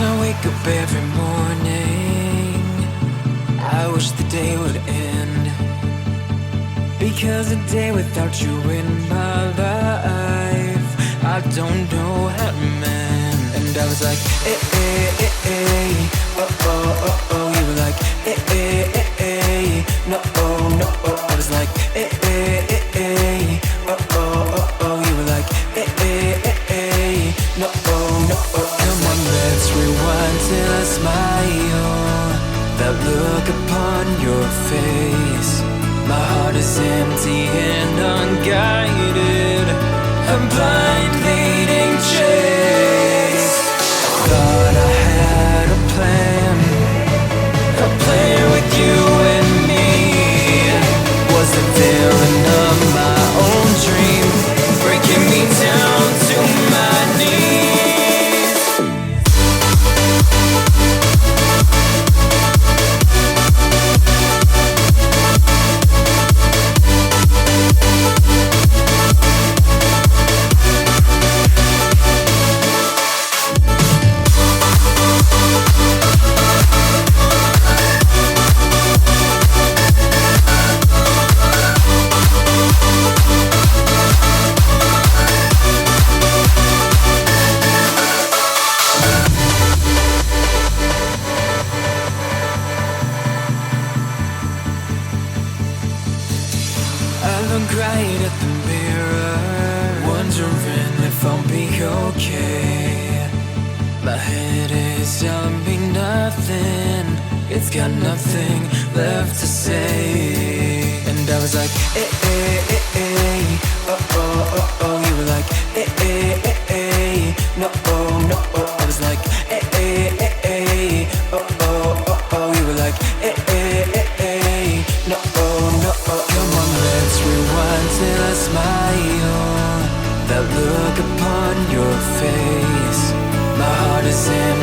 As I wake up every morning, I wish the day would end, because a day without you in my life, I don't know how to mend. And I was like, oh, oh, oh, oh. You were like, no, oh, no, oh. I was like, oh, oh, oh, oh. You were like, no, oh, no, oh. Come on, let's rewind till I smile. That look upon your face. My heart is empty and unguided. I'm blind leading chase. Thought I had a plan with you and me. Was the villain of my own dream, breaking me down to my knees. I look right at the mirror, wondering if I'll be okay. My head is telling me nothing, it's got nothing left to say. And I was like, oh, oh, oh, oh. You were like, no, oh, no, oh. I was like, oh, oh, oh, oh. You were like, no, oh, no, oh. Come on, let's rewind till I smile. That look upon your face. My heart is empty